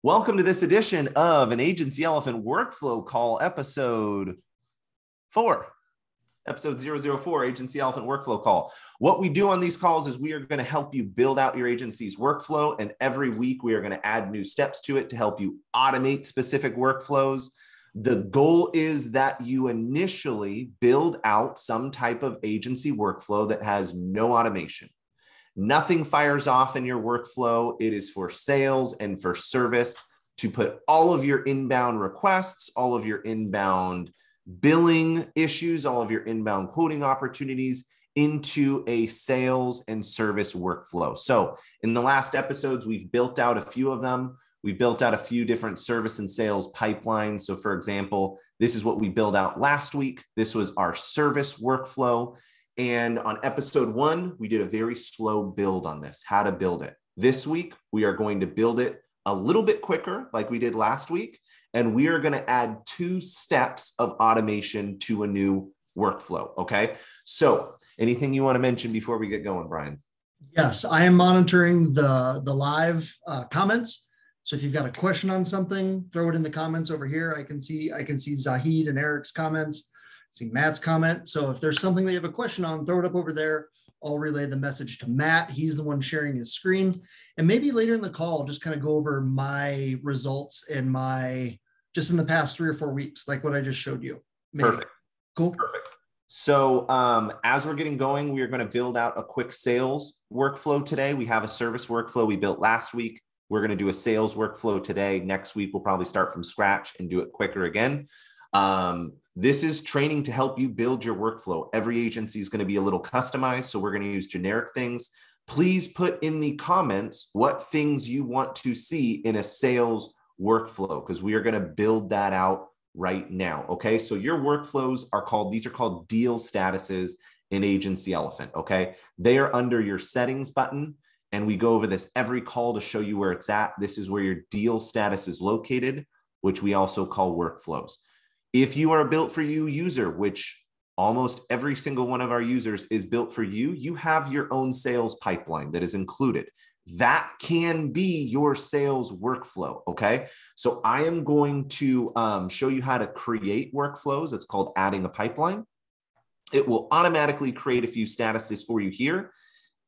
Welcome to this edition of an Agency Elephant Workflow Call, episode 4. Episode 004, Agency Elephant Workflow Call. What we do on these calls is we are going to help you build out your agency's workflow, and every week we are going to add new steps to it to help you automate specific workflows. The goal is that you initially build out some type of agency workflow that has no automation. Nothing fires off in your workflow. It is for sales and for service to put all of your inbound requests, all of your inbound billing issues, all of your inbound quoting opportunities into a sales and service workflow. So in the last episodes, we've built out a few of them. We built out a few different service and sales pipelines. So for example, this is what we built out last week. This was our service workflow. And on episode 1, we did a very slow build on this, how to build it. This week, we are going to build it a little bit quicker like we did last week. And we are going to add 2 steps of automation to a new workflow. Okay. So anything you want to mention before we get going, Brian? Yes, I am monitoring the live comments. So if you've got a question on something, throw it in the comments over here. I can see Zahid and Eric's comments. See Matt's comment. So if there's something that you have a question on, throw it up over there. I'll relay the message to Matt. He's the one sharing his screen. And maybe later in the call, just kind of go over my results and just in the past 3 or 4 weeks, like what I just showed you. Maybe. Perfect. Cool. Perfect. So as we're getting going, we are going to build out a quick sales workflow today. We have a service workflow we built last week. We're going to do a sales workflow today. Next week, we'll probably start from scratch and do it quicker again. This is training to help you build your workflow. Every agency is going to be a little customized, so we're going to use generic things. Please put in the comments what things you want to see in a sales workflow, because we are going to build that out right now. Okay, so your workflows are called deal statuses in Agency Elephant. Okay, they are under your settings button, and we go over this every call to show you where it's at. This is where your deal status is located, which we also call workflows. If you are a built for you user, which almost every single one of our users is built for you, you have your own sales pipeline that is included. That can be your sales workflow, okay? So I am going to show you how to create workflows. It's called adding a pipeline. It will automatically create a few statuses for you here.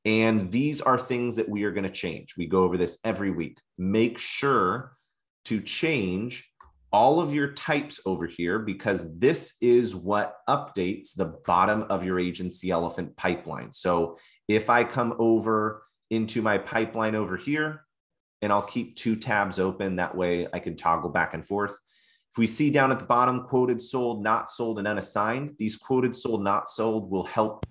And these are things that we are going to change. We go over this every week. Make sure to change all of your types over here, because this is what updates the bottom of your Agency Elephant pipeline. So if I come over into my pipeline over here, and I'll keep 2 tabs open, that way I can toggle back and forth. If we see down at the bottom, quoted, sold, not sold, and unassigned, these quoted, sold, not sold will help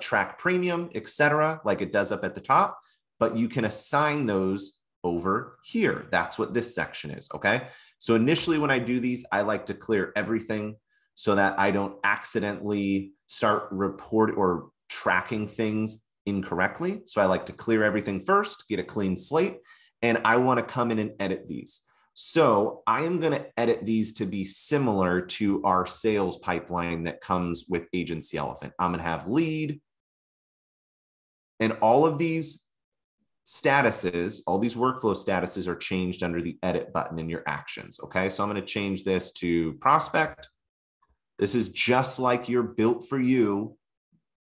track premium, etc., like it does up at the top, but you can assign those over here. That's what this section is, okay? So initially when I do these, I like to clear everything so that I don't accidentally start reporting or tracking things incorrectly. So I like to clear everything first, get a clean slate, and I want to come in and edit these. So I am going to edit these to be similar to our sales pipeline that comes with Agency Elephant. I'm going to have lead, and all of these statuses, all these workflow statuses are changed under the edit button in your actions. Okay, so I'm going to change this to prospect. This is just like your built for you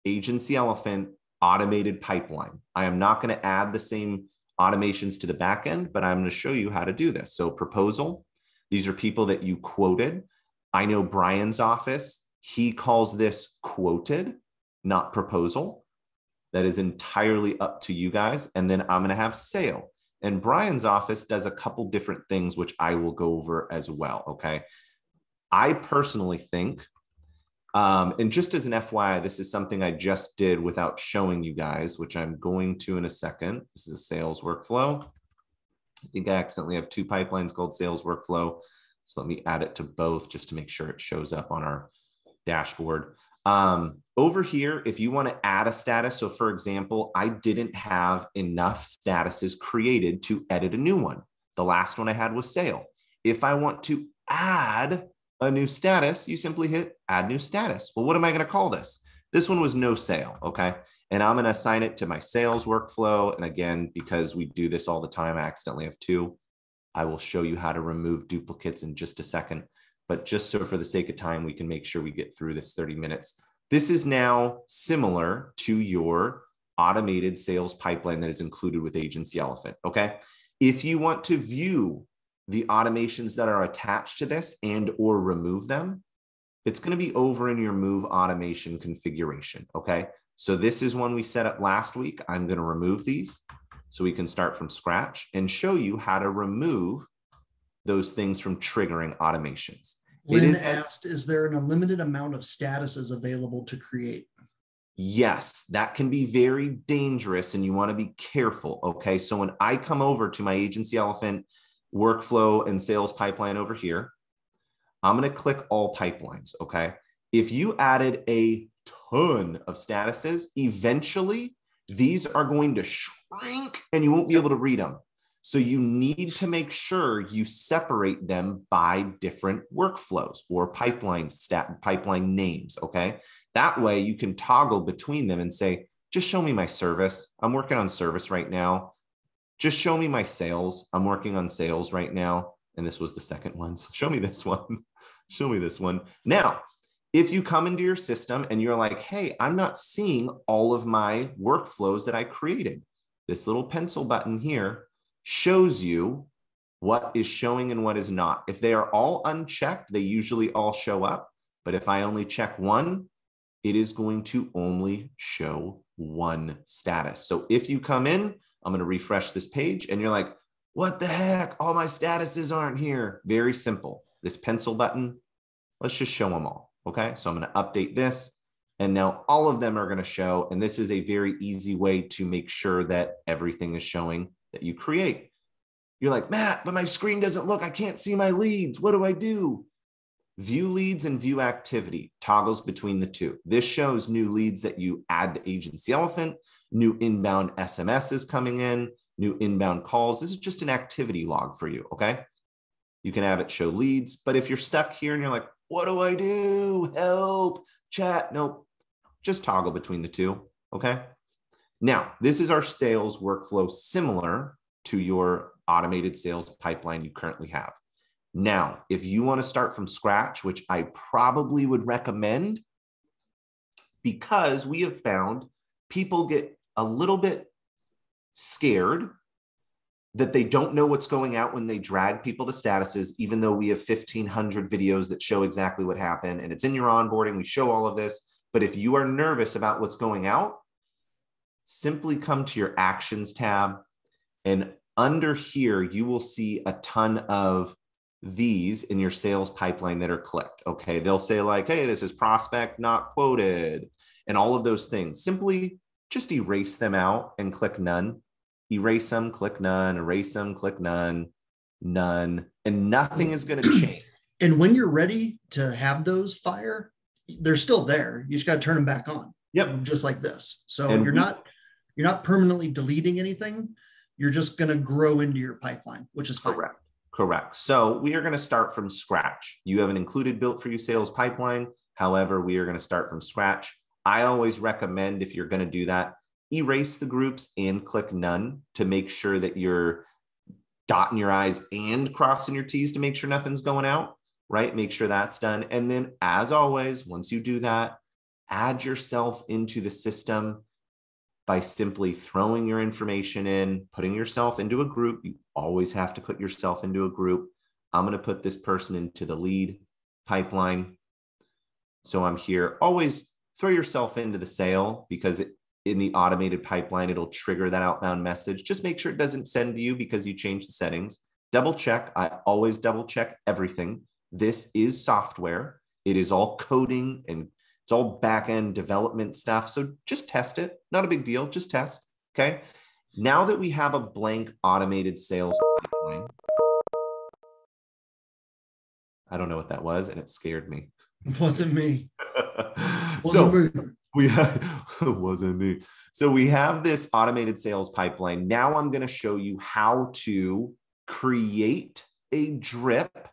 Agency Elephant automated pipeline. I am not going to add the same automations to the back end, but I'm going to show you how to do this. So proposal, these are people that you quoted. I know Brian's office, he calls this quoted, not proposal. That is entirely up to you guys. And then I'm going to have sale. And Brian's office does a couple different things, which I will go over as well. Okay. I personally think, and just as an FYI, this is something I just did without showing you guys, which I'm going to in a second. This is a sales workflow. I think I accidentally have 2 pipelines called sales workflow. So let me add it to both just to make sure it shows up on our dashboard. Over here, if you want to add a status, so for example, I didn't have enough statuses created to edit a new one. The last one I had was sale. If I want to add a new status, you simply hit add new status. Well, what am I going to call this? This one was no sale, okay? And I'm going to assign it to my sales workflow. And again, because we do this all the time, I accidentally have 2. I will show you how to remove duplicates in just a second. But just so for the sake of time, we can make sure we get through this 30 minutes. This is now similar to your automated sales pipeline that is included with Agency Elephant, okay? If you want to view the automations that are attached to this and or remove them, it's going to be over in your move automation configuration, okay? So this is one we set up last week. I'm going to remove these so we can start from scratch and show you how to remove those things from triggering automations. Lynn asked, is there an unlimited amount of statuses available to create? Yes, that can be very dangerous and you want to be careful, okay? So when I come over to my Agency Elephant workflow and sales pipeline over here, I'm going to click all pipelines, okay? If you added a ton of statuses, eventually these are going to shrink and you won't be able to read them. So you need to make sure you separate them by different workflows or pipeline names, okay? That way you can toggle between them and say, just show me my service. I'm working on service right now. Just show me my sales. I'm working on sales right now. And this was the second one. So show me this one. Show me this one. Now, if you come into your system and you're like, hey, I'm not seeing all of my workflows that I created. This little pencil button here shows you what is showing and what is not. If they are all unchecked, they usually all show up. But if I only check one, it is going to only show one status. So if you come in, I'm going to refresh this page and you're like, what the heck? All my statuses aren't here. Very simple. This pencil button, let's just show them all. Okay. So I'm going to update this and now all of them are going to show. And this is a very easy way to make sure that everything is showing that you create. You're like, Matt, but my screen doesn't look. I can't see my leads. What do I do? View leads and view activity toggles between the two. This shows new leads that you add to Agency Elephant, new inbound SMSs coming in, new inbound calls. This is just an activity log for you, okay? You can have it show leads, but if you're stuck here and you're like, what do I do? Help, chat. Nope, just toggle between the two, okay? Now, this is our sales workflow similar to your automated sales pipeline you currently have. Now, if you want to start from scratch, which I probably would recommend, because we have found people get a little bit scared that they don't know what's going out when they drag people to statuses, even though we have 1,500 videos that show exactly what happened and it's in your onboarding. We show all of this. But if you are nervous about what's going out, simply come to your actions tab. And under here, you will see a ton of these in your sales pipeline that are clicked. Okay. They'll say like, hey, this is prospect not quoted and all of those things. Simply just erase them out and click none. Erase them, click none, erase them, click none, none, and nothing is going to change. And when you're ready to have those fire, they're still there. You just got to turn them back on. Yep. Just like this. So you're not permanently deleting anything. You're just going to grow into your pipeline, which is fine. Correct. So we are going to start from scratch. You have an included built for you sales pipeline. However, we are going to start from scratch. I always recommend if you're going to do that, erase the groups and click none to make sure that you're dotting your I's and crossing your T's to make sure nothing's going out, right? Make sure that's done. And then as always, once you do that, add yourself into the system by simply throwing your information in, putting yourself into a group. You always have to put yourself into a group. I'm going to put this person into the lead pipeline. So I'm here. Always throw yourself into the sale because in the automated pipeline, it'll trigger that outbound message. Just make sure it doesn't send to you because you changed the settings. Double check. I always double check everything. This is software. It is all coding and it's all back-end development stuff. So just test it. Not a big deal. Just test. Okay. Now that we have a blank automated sales pipeline, I don't know what that was, and it scared me. It wasn't me. It wasn't me. So we have this automated sales pipeline. Now I'm going to show you how to create a drip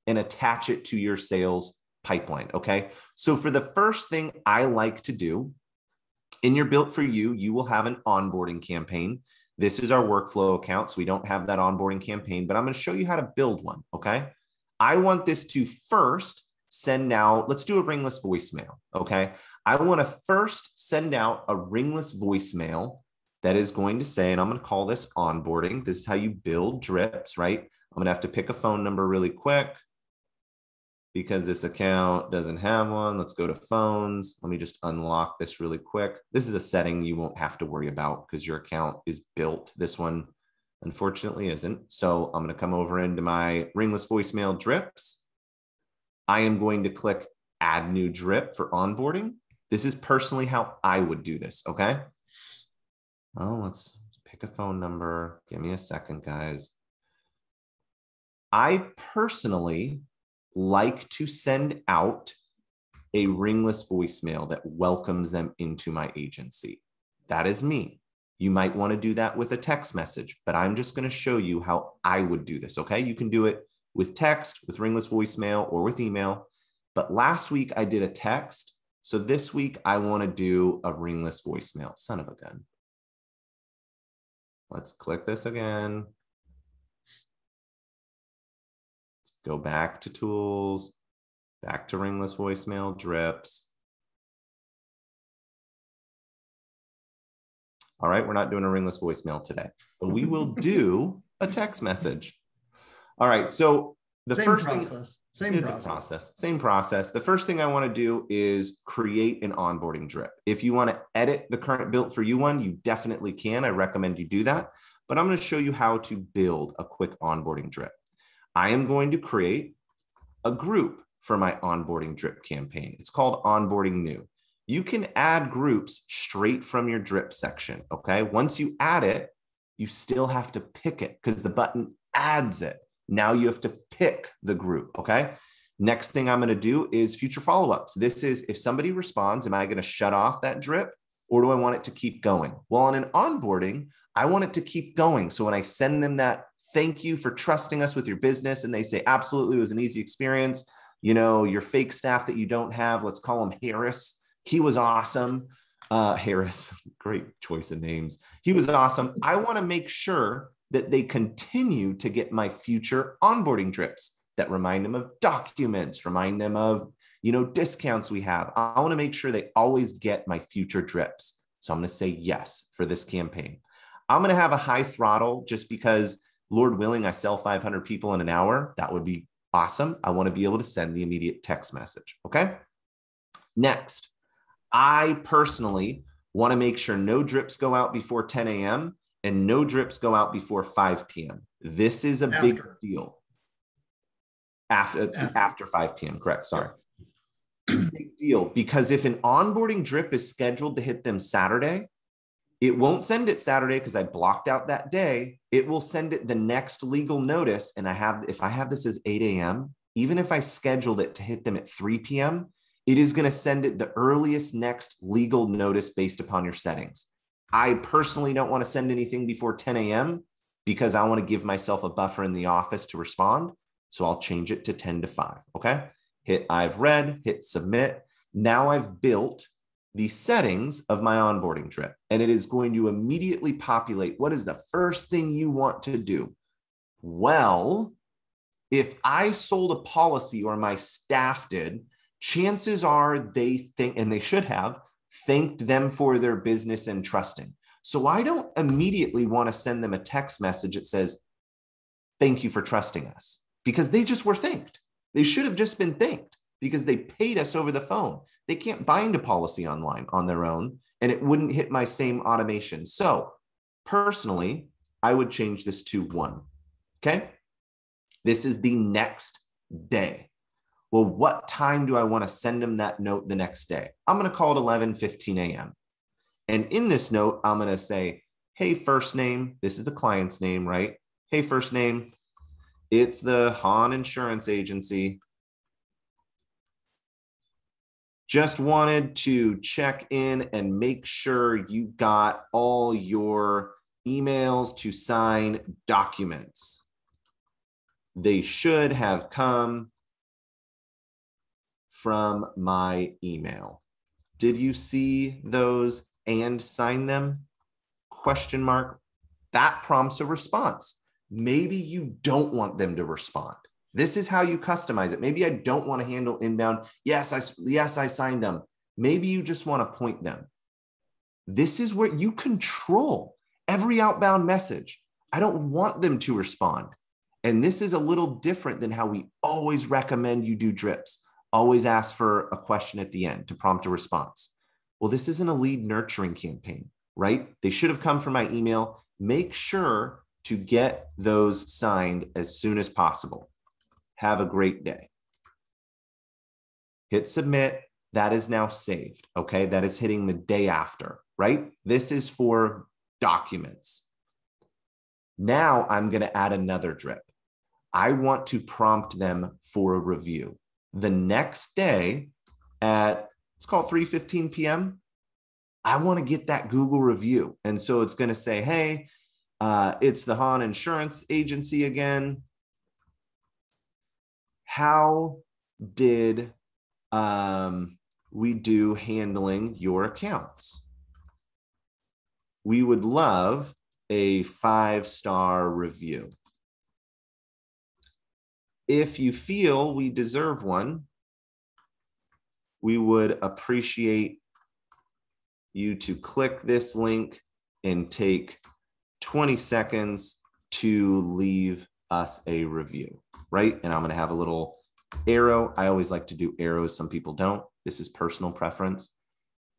and attach it to your sales pipeline. Okay. So for the first thing I like to do in your built for you, you will have an onboarding campaign. This is our workflow account. So we don't have that onboarding campaign, but I'm going to show you how to build one. Okay. I want this to first send out, let's do a ringless voicemail. Okay. I want to first send out a ringless voicemail that is going to say, and I'm going to call this onboarding. This is how you build drips, right? I'm going to have to pick a phone number really quick because this account doesn't have one. Let's go to phones. Let me just unlock this really quick. This is a setting you won't have to worry about because your account is built. This one, unfortunately, isn't. So I'm going to come over into my ringless voicemail drips. I am going to click add new drip for onboarding. This is personally how I would do this. Okay. Well, let's pick a phone number. Give me a second, guys. I personally like to send out a ringless voicemail that welcomes them into my agency. That is me. You might want to do that with a text message, but I'm just going to show you how I would do this. Okay. You can do it with text, with ringless voicemail, or with email. But last week I did a text. So this week I want to do a ringless voicemail. Son of a gun. Let's click this again. Let's go back to tools, back to ringless voicemail drips. All right, we're not doing a ringless voicemail today, but we will do a text message. All right, so the first thing, same process. The first thing I want to do is create an onboarding drip. If you want to edit the current built for you one, you definitely can. I recommend you do that, but I'm going to show you how to build a quick onboarding drip. I am going to create a group for my onboarding drip campaign. It's called Onboarding New. You can add groups straight from your drip section. Okay. Once you add it, you still have to pick it because the button adds it. Now you have to pick the group. Okay. Next thing I'm going to do is future follow-ups. This is if somebody responds, am I going to shut off that drip or do I want it to keep going? Well, on an onboarding, I want it to keep going. So when I send them that thank you for trusting us with your business and they say, absolutely, it was an easy experience. You know, your fake staff that you don't have, let's call him Harris. He was awesome. Harris, great choice of names. He was awesome. I want to make sure that they continue to get my future onboarding drips that remind them of documents, remind them of, you know, discounts we have. I want to make sure they always get my future drips. So I'm going to say yes for this campaign. I'm going to have a high throttle just because, Lord willing, I sell 500 people in an hour. That would be awesome. I want to be able to send the immediate text message. Okay. Next, I personally want to make sure no drips go out before 10 a.m. and no drips go out before 5 p.m. This is a big deal. After 5 p.m. Correct. Sorry. Big deal. Because if an onboarding drip is scheduled to hit them Saturday, it won't send it Saturday because I blocked out that day. It will send it the next legal notice. And if I have this as 8 a.m., even if I scheduled it to hit them at 3 p.m., it is going to send it the earliest next legal notice based upon your settings. I personally don't want to send anything before 10 a.m. because I want to give myself a buffer in the office to respond. So I'll change it to 10 to 5. Okay. Hit I've read, hit submit. Now I've built the settings of my onboarding drip, and it is going to immediately populate. What is the first thing you want to do? Well, if I sold a policy or my staff did, chances are they think, and they should have, thanked them for their business and trusting. So I don't immediately want to send them a text message that says, thank you for trusting us, because they just were thanked. They should have just been thanked because they paid us over the phone. They can't bind a policy online on their own, and it wouldn't hit my same automation. So personally, I would change this to 1. Okay. This is the next day. Well, what time do I want to send them that note the next day? I'm going to call it 11:15 a.m. And in this note, I'm going to say, hey, first name, this is the client's name, right? Hey, first name, it's the Hahn Insurance Agency. Just wanted to check in and make sure you got all your emails to sign documents. They should have come from my email. Did you see those and sign them? Question mark. That prompts a response. Maybe you don't want them to respond. This is how you customize it. Maybe I don't want to handle inbound. Yes, I signed them. Maybe you just want to point them. This is where you control every outbound message. I don't want them to respond. And this is a little different than how we always recommend you do drips. Always ask for a question at the end to prompt a response. Well, this isn't a lead nurturing campaign, right? They should have come from my email. Make sure to get those signed as soon as possible. Have a great day. Hit submit. That is now saved, okay? That is hitting the day after, right? This is for documents. Now I'm going to add another drip. I want to prompt them for a review. The next day at, let's call it 3:15 p.m., I want to get that Google review. And so it's going to say, hey, it's the Hahn Insurance Agency again. How did we do handling your accounts? We would love a 5-star review. If you feel we deserve one, we would appreciate you to click this link and take 20 seconds to leave us a review, right? And I'm going to have a little arrow. I always like to do arrows. Some people don't. This is personal preference.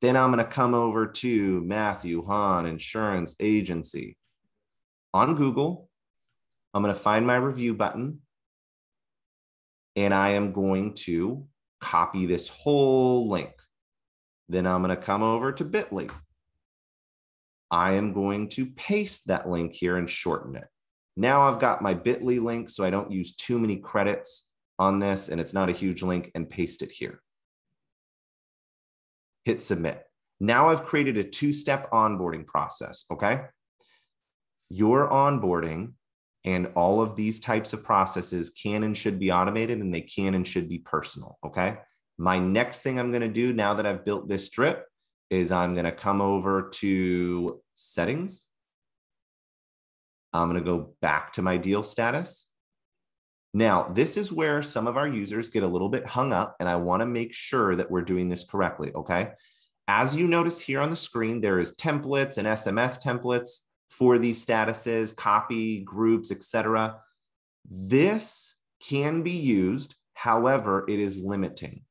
Then I'm going to come over to Matthew Hahn Insurance Agency. On Google, I'm going to find my review button, and I am going to copy this whole link. Then I'm going to come over to Bitly. I am going to paste that link here and shorten it. Now I've got my Bitly link, so I don't use too many credits on this, and it's not a huge link, and paste it here. Hit submit. Now I've created a 2-step onboarding process, okay? Your onboarding and all of these types of processes can and should be automated, and they can and should be personal, okay? My next thing I'm going to do now that I've built this drip is I'm going to come over to settings. I'm going to go back to my deal status. Now, this is where some of our users get a little bit hung up, and I want to make sure that we're doing this correctly, okay? As you notice here on the screen, there is templates and SMS templates for these statuses, copy, groups, etc. This can be used, however, it is limiting.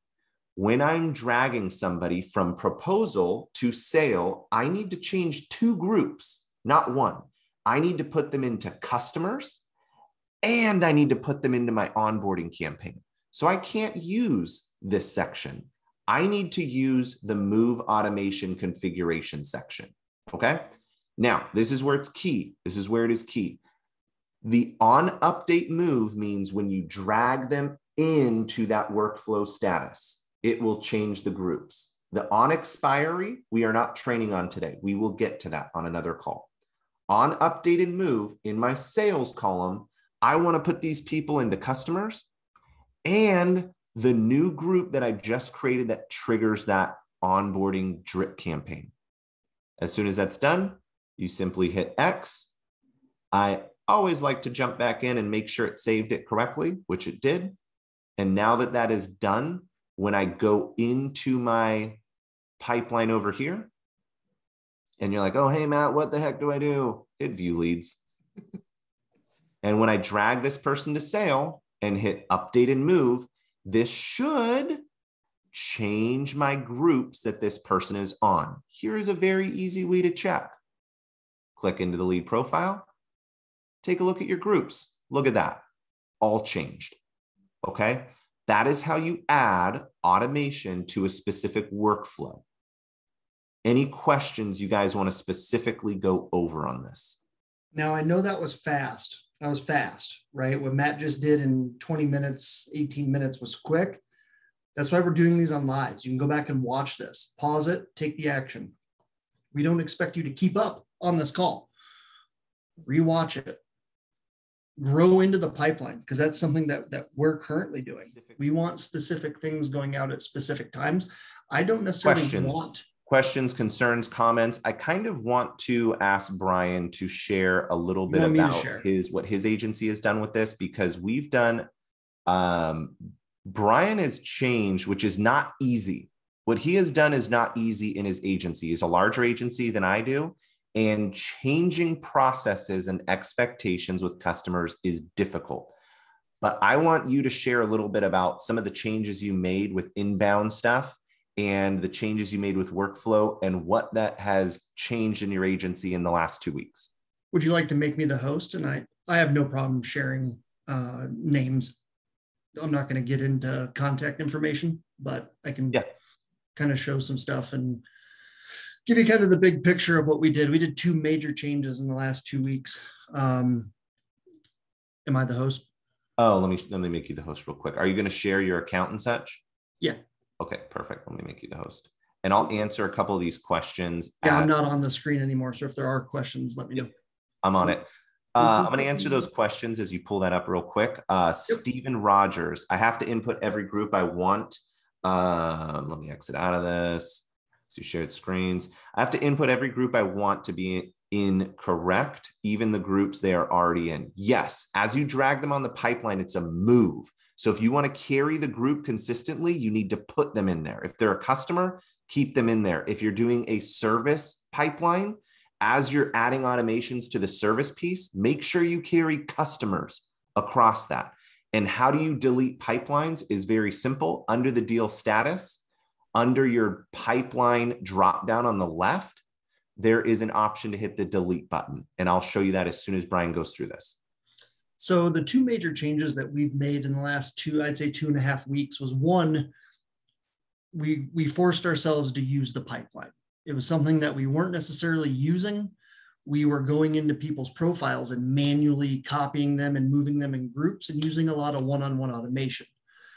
When I'm dragging somebody from proposal to sale, I need to change 2 groups, not 1. I need to put them into customers, and I need to put them into my onboarding campaign. So I can't use this section. I need to use the move automation configuration section, okay? Now, this is where it's key. This is where it is key. The on update move means when you drag them into that workflow status, it will change the groups. The on expiry, we are not training on today. We will get to that on another call. On updated move, in my sales column, I want to put these people into customers and the new group that I just created that triggers that onboarding drip campaign. As soon as that's done, you simply hit X. I always like to jump back in and make sure it saved it correctly, which it did. And now that that is done, when I go into my pipeline over here, and you're like, oh, hey, Matt, what the heck do I do? Hit view leads. And when I drag this person to sale and hit update and move, this should change my groups that this person is on. Here is a very easy way to check. Click into the lead profile. Take a look at your groups. Look at that. All changed. Okay? That is how you add automation to a specific workflow. Any questions you guys want to specifically go over on this? Now, I know that was fast. That was fast, right? What Matt just did in 20 minutes, 18 minutes was quick. That's why we're doing these on lives. You can go back and watch this, pause it, take the action. We don't expect you to keep up on this call. Rewatch it. Grow into the pipeline, because that's something that we're currently doing. We want specific things going out at specific times. I don't necessarily want questions, concerns, comments. I kind of want to ask Brian to share a little bit about what his agency has done with this, because we've done, Brian has changed, which is not easy. What he has done is not easy in his agency. He's a larger agency than I do, and changing processes and expectations with customers is difficult. But I want you to share a little bit about some of the changes you made with inbound stuff and the changes you made with workflow and what that has changed in your agency in the last 2 weeks. Would you like to make me the host? And I have no problem sharing names. I'm not going to get into contact information, but I can kind of show some stuff and give you kind of the big picture of what we did. We did 2 major changes in the last 2 weeks. Am I the host? Oh, let me make you the host real quick. Are you going to share your account and such? Yeah. Okay, perfect. Let me make you the host. And I'll answer a couple of these questions. Yeah, I'm not on the screen anymore. So if there are questions, let me know. I'm on it. I'm going to answer those questions as you pull that up real quick. Stephen Rogers, I have to input every group I want. Let me exit out of this. So shared screens. I have to input every group I want to be in, correct? Even the groups they are already in. Yes, as you drag them on the pipeline, it's a move. So if you want to carry the group consistently, you need to put them in there. If they're a customer, keep them in there. If you're doing a service pipeline, as you're adding automations to the service piece, make sure you carry customers across that. And how do you delete pipelines is very simple. Under the deal status, under your pipeline dropdown on the left, there is an option to hit the delete button. And I'll show you that as soon as Brian goes through this. So the 2 major changes that we've made in the last I'd say 2.5 weeks was, one, we forced ourselves to use the pipeline. It was something that we weren't necessarily using. We were going into people's profiles and manually copying them and moving them in groups and using a lot of one-on-one automation.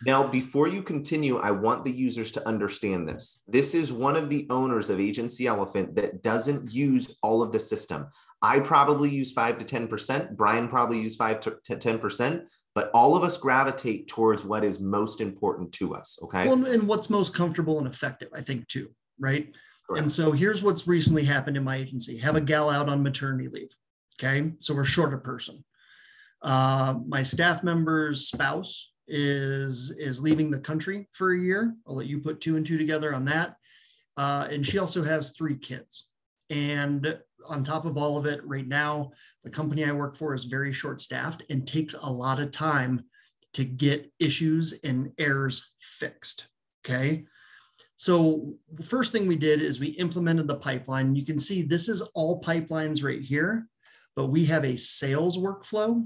Now, before you continue, I want the users to understand this. This is one of the owners of Agency Elephant that doesn't use all of the system. I probably use 5 to 10%. Brian probably use 5 to 10%, but all of us gravitate towards what is most important to us. Okay. Well, and what's most comfortable and effective, I think, too, right? Correct. And so here's what's recently happened in my agency. Have a gal out on maternity leave. Okay. So we're short a person. My staff member's spouse is leaving the country for a year. I'll let you put 2 and 2 together on that. And she also has 3 kids. And on top of all of it, right now, the company I work for is very short-staffed and takes a lot of time to get issues and errors fixed. Okay. So the first thing we did is we implemented the pipeline. You can see this is all pipelines right here, but we have a sales workflow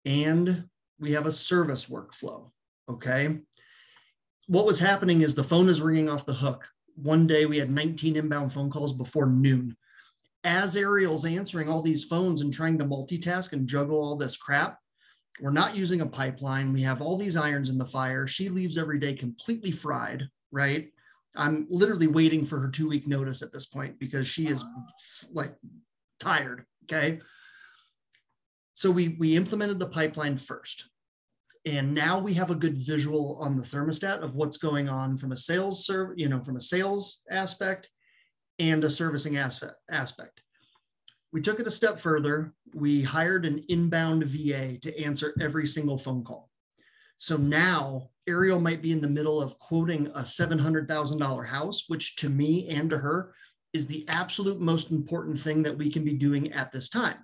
and we have a service workflow. Okay. What was happening is the phone is ringing off the hook. One day we had 19 inbound phone calls before noon. As Ariel's answering all these phones and trying to multitask and juggle all this crap, we're not using a pipeline. We have all these irons in the fire. She leaves every day completely fried, right? I'm literally waiting for her 2-week notice at this point because she is like tired. Okay. So we implemented the pipeline first. And now we have a good visual on the thermostat of what's going on from a sales from a sales aspect and a servicing aspect. We took it a step further. We hired an inbound VA to answer every single phone call. So now Ariel might be in the middle of quoting a $700,000 house, which to me and to her is the absolute most important thing that we can be doing at this time.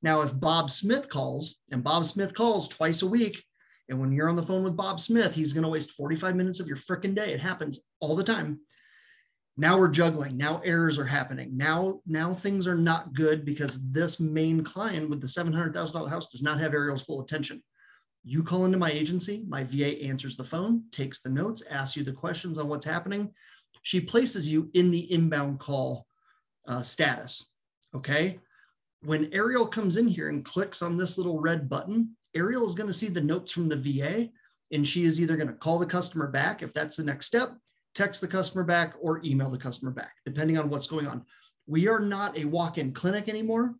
Now, if Bob Smith calls, and Bob Smith calls twice a week, and when you're on the phone with Bob Smith, he's going to waste 45 minutes of your freaking day. It happens all the time. Now we're juggling. Now errors are happening. Now things are not good because this main client with the $700,000 house does not have Ariel's full attention. You call into my agency, my VA answers the phone, takes the notes, asks you the questions on what's happening. She places you in the inbound call status. Okay. When Ariel comes in here and clicks on this little red button, Ariel is going to see the notes from the VA, and she is either going to call the customer back if that's the next step, text the customer back, or email the customer back, depending on what's going on. We are not a walk-in clinic anymore.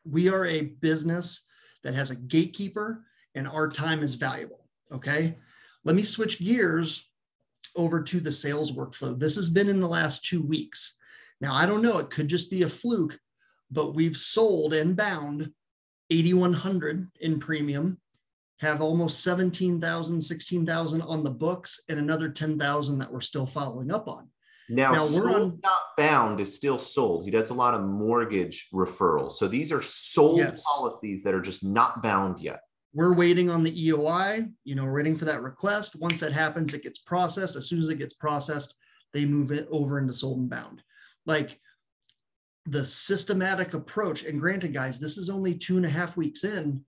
We are a business that has a gatekeeper, and our time is valuable. Okay. Let me switch gears over to the sales workflow. This has been in the last 2 weeks. Now, I don't know, it could just be a fluke, but we've sold and bound 8,100 in premium, have almost 17,000, 16,000 on the books, and another 10,000 that we're still following up on. Now we're sold, not bound is still sold. He does a lot of mortgage referrals. So these are sold policies that are just not bound yet. We're waiting on the EOI, we're waiting for that request. Once that happens, it gets processed. As soon as it gets processed, they move it over into sold and bound. Like the systematic approach, and granted, guys, this is only 2.5 weeks in.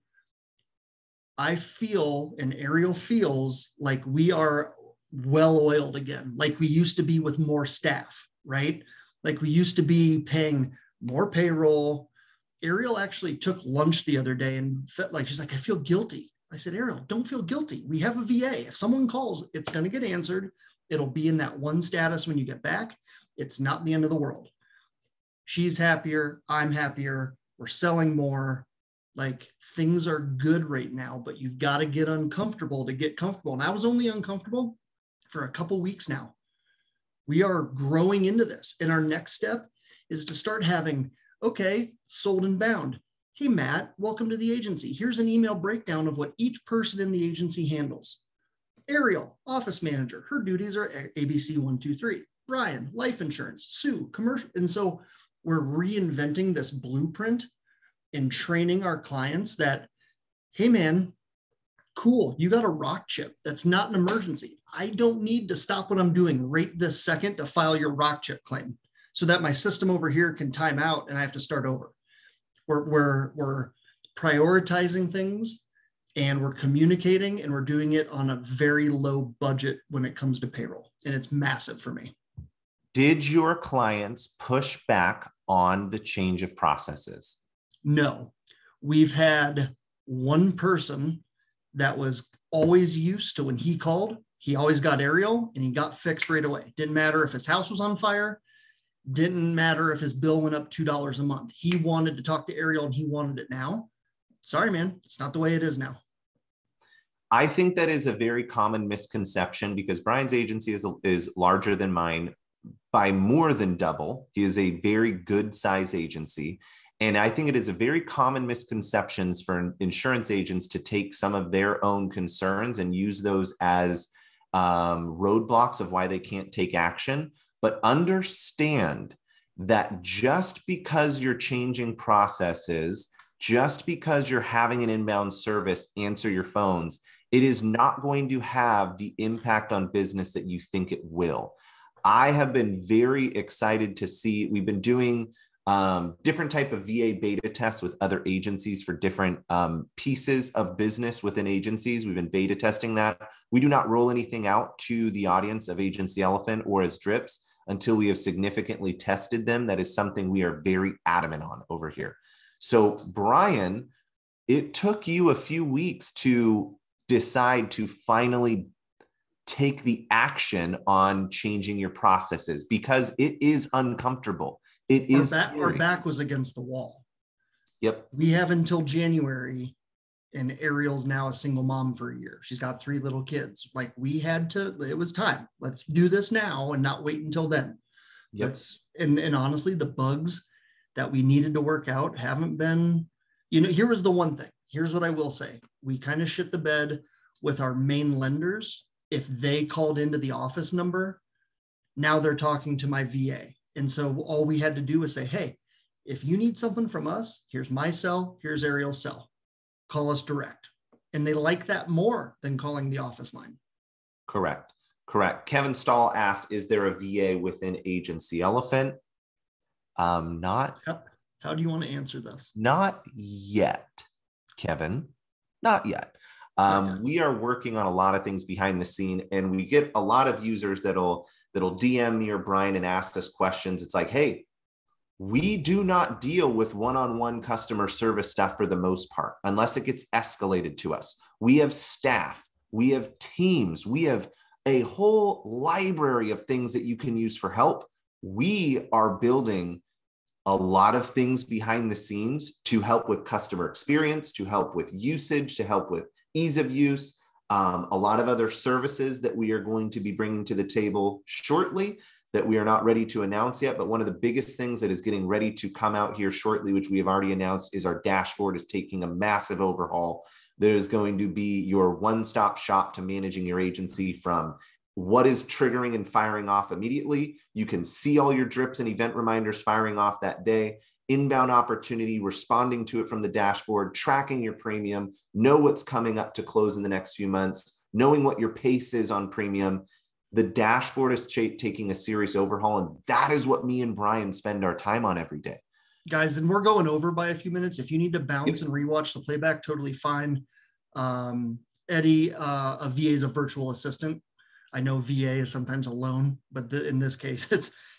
I feel, and Ariel feels, like we are well-oiled again, like we used to be with more staff, right? Like we used to be paying more payroll. Ariel actually took lunch the other day and felt like, she's like, I feel guilty. I said, Ariel, don't feel guilty. We have a VA. If someone calls, it's going to get answered. It'll be in that one status when you get back. It's not the end of the world. She's happier. I'm happier. We're selling more. Like things are good right now, but you've got to get uncomfortable to get comfortable. And I was only uncomfortable for a couple weeks now. We are growing into this. And our next step is to start having, okay, sold and bound. Hey, Matt, welcome to the agency. Here's an email breakdown of what each person in the agency handles. Ariel, office manager, her duties are ABC 1, 2, 3. Brian, life insurance. Sue, commercial. And so we're reinventing this blueprint and training our clients that, hey, man, cool, you got a rock chip. That's not an emergency. I don't need to stop what I'm doing right this second to file your rock chip claim so that my system over here can time out and I have to start over. We're prioritizing things and we're communicating and we're doing it on a very low budget when it comes to payroll. And it's massive for me. Did your clients push back on the change of processes? No. We've had one person that was always used to when he called, he always got Ariel and he got fixed right away. Didn't matter if his house was on fire. Didn't matter if his bill went up $2 a month. He wanted to talk to Ariel and he wanted it now. Sorry, man. It's not the way it is now. I think that is a very common misconception because Brian's agency is larger than mine by more than double. He is a very good size agency. And I think it is a very common misconception for insurance agents to take some of their own concerns and use those as roadblocks of why they can't take action. But understand that just because you're changing processes, just because you're having an inbound service answer your phones, it is not going to have the impact on business that you think it will. I have been very excited to see, we've been doing different type of VA beta tests with other agencies for different pieces of business within agencies. We've been beta testing that. We do not roll anything out to the audience of Agency Elephant or as drips until we have significantly tested them. That is something we are very adamant on over here. So Brian, it took you a few weeks to decide to finally take the action on changing your processes because it is uncomfortable. It is our back was against the wall. Yep. We have until January, and Ariel's now a single mom for a year. She's got 3 little kids. Like we had to, it was time. Let's do this now and not wait until then. Yep. And honestly, the bugs that we needed to work out haven't been, here was the one thing. Here's what I will say. We kind of shit the bed with our main lenders. If they called into the office number, now they're talking to my VA. And so all we had to do was say, hey, if you need something from us, here's my cell, here's Ariel's cell. Call us direct. And they like that more than calling the office line. Correct. Kevin Stahl asked, is there a VA within Agency Elephant? Not. How do you want to answer this? Not yet, Kevin. Not yet. We are working on a lot of things behind the scene, and we get a lot of users that'll DM me or Brian and ask us questions. It's like, hey, we do not deal with one-on-one customer service stuff for the most part, unless it gets escalated to us. We have staff, we have teams, we have a whole library of things that you can use for help. We are building a lot of things behind the scenes to help with customer experience, to help with usage, to help with ease of use. A lot of other services that we are going to be bringing to the table shortly that we are not ready to announce yet. But one of the biggest things that is getting ready to come out here shortly, which we have already announced, is our dashboard is taking a massive overhaul. There is going to be your one-stop shop to managing your agency, from what is triggering and firing off immediately. You can see all your drips and event reminders firing off that day, inbound opportunity, responding to it from the dashboard, tracking your premium, know what's coming up to close in the next few months, knowing what your pace is on premium. The dashboard is taking a serious overhaul, and that is what me and Brian spend our time on every day. Guys, and we're going over by a few minutes. If you need to bounce and rewatch the playback, totally fine. Eddie, a VA is a virtual assistant. I know VA is sometimes alone, but in this case,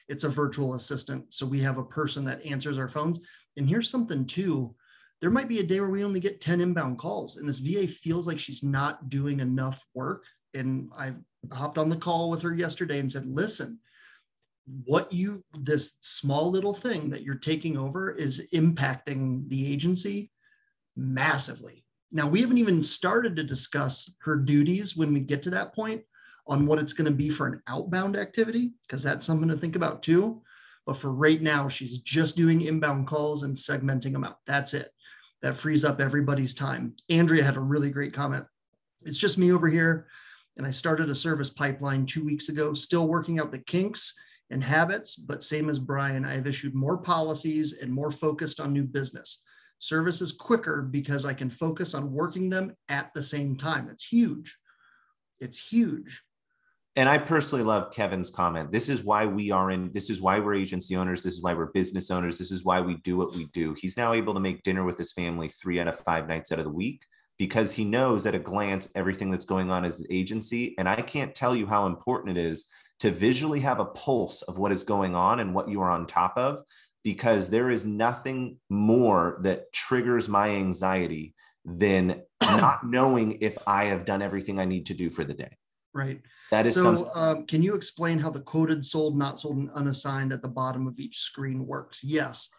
it's a virtual assistant. So we have a person that answers our phones. And here's something too. There might be a day where we only get 10 inbound calls, and this VA feels like she's not doing enough work. And I hopped on the call with her yesterday and said, listen, this small little thing that you're taking over is impacting the agency massively. Now, we haven't even started to discuss her duties when we get to that point on what it's going to be for an outbound activity, because that's something to think about too. But for right now, she's just doing inbound calls and segmenting them out. That's it. That frees up everybody's time. Andrea had a really great comment. It's just me over here, and I started a service pipeline 2 weeks ago, still working out the kinks and habits, but same as Brian, I have issued more policies and more focused on new business. Service is quicker because I can focus on working them at the same time. It's huge. It's huge. And I personally love Kevin's comment. This is why we're agency owners. This is why we're business owners. This is why we do what we do. He's now able to make dinner with his family 3 out of 5 nights out of the week, because he knows at a glance everything that's going on as an agency. And I can't tell you how important it is to visually have a pulse of what is going on and what you are on top of, because there is nothing more that triggers my anxiety than not knowing if I have done everything I need to do for the day. Right. That is so. Can you explain how the quoted, sold, not sold, and unassigned at the bottom of each screen works? Yes.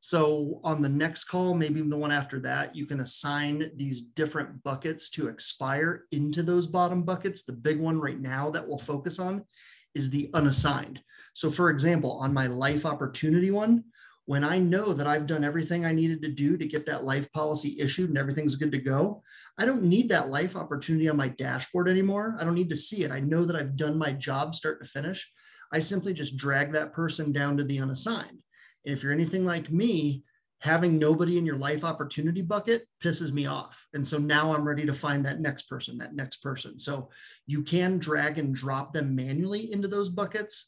So on the next call, maybe the one after that, you can assign these different buckets to expire into those bottom buckets. The big one right now that we'll focus on is the unassigned. So for example, on my life opportunity one, when I know that I've done everything I needed to do to get that life policy issued and everything's good to go, I don't need that life opportunity on my dashboard anymore. I don't need to see it. I know that I've done my job start to finish. I simply just drag that person down to the unassigned. And if you're anything like me, having nobody in your life opportunity bucket pisses me off. And so now I'm ready to find that next person. So you can drag and drop them manually into those buckets.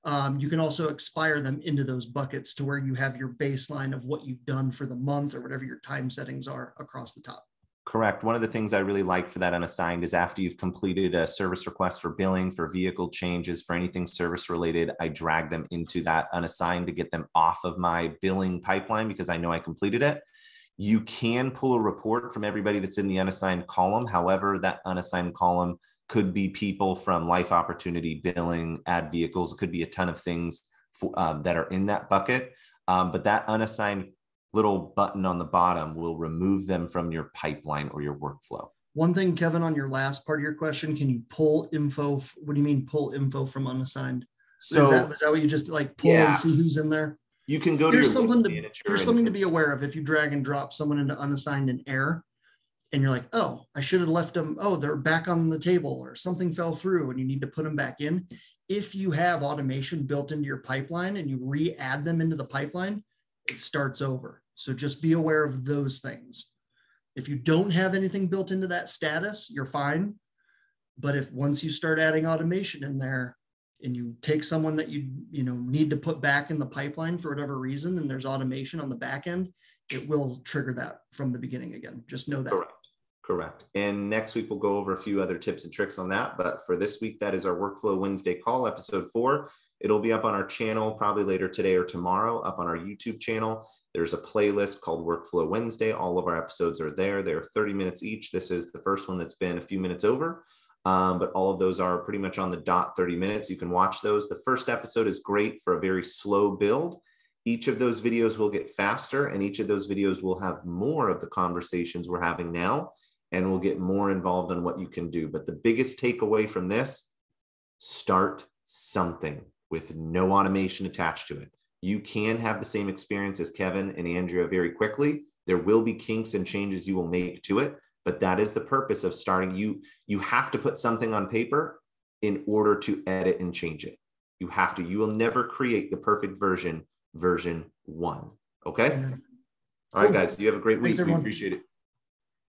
You can also expire them into those buckets to where you have your baseline of what you've done for the month or whatever your time settings are across the top. Correct. One of the things I really like for that unassigned is after you've completed a service request for billing, for vehicle changes, for anything service related, I drag them into that unassigned to get them off of my billing pipeline because I know I completed it. You can pull a report from everybody that's in the unassigned column. However, that unassigned column could be people from life opportunity, billing, add vehicles. It could be a ton of things that are in that bucket. But that unassigned little button on the bottom will remove them from your pipeline or your workflow. One thing, Kevin, on your last part of your question, can you pull info? What do you mean pull info from unassigned? So is that what you just like pull and see who's in there? You can go to your list manager. Here's something to be aware of. If you drag and drop someone into unassigned in error, and you're like, oh, I should have left them. Oh, they're back on the table or something fell through and you need to put them back in. If you have automation built into your pipeline and you re-add them into the pipeline, it starts over. So just be aware of those things. If you don't have anything built into that status, you're fine. But if once you start adding automation in there and you take someone that you need to put back in the pipeline for whatever reason, and there's automation on the back end, it will trigger that from the beginning again. Just know that. Correct. And next week, we'll go over a few other tips and tricks on that. But for this week, that is our Workflow Wednesday call, episode 4. It'll be up on our channel probably later today or tomorrow, up on our YouTube channel. There's a playlist called Workflow Wednesday. All of our episodes are there. They're 30 minutes each. This is the first one that's been a few minutes over. But all of those are pretty much on the dot 30 minutes. You can watch those. The first episode is great for a very slow build. Each of those videos will get faster, and each of those videos will have more of the conversations we're having now. and we'll get more involved in what you can do. But the biggest takeaway from this, start something with no automation attached to it. You can have the same experience as Kevin and Andrea very quickly. There will be kinks and changes you will make to it, but that is the purpose of starting. You have to put something on paper in order to edit and change it. You have to. You will never create the perfect version 1. Okay? All right, guys. You have a great week. We appreciate it.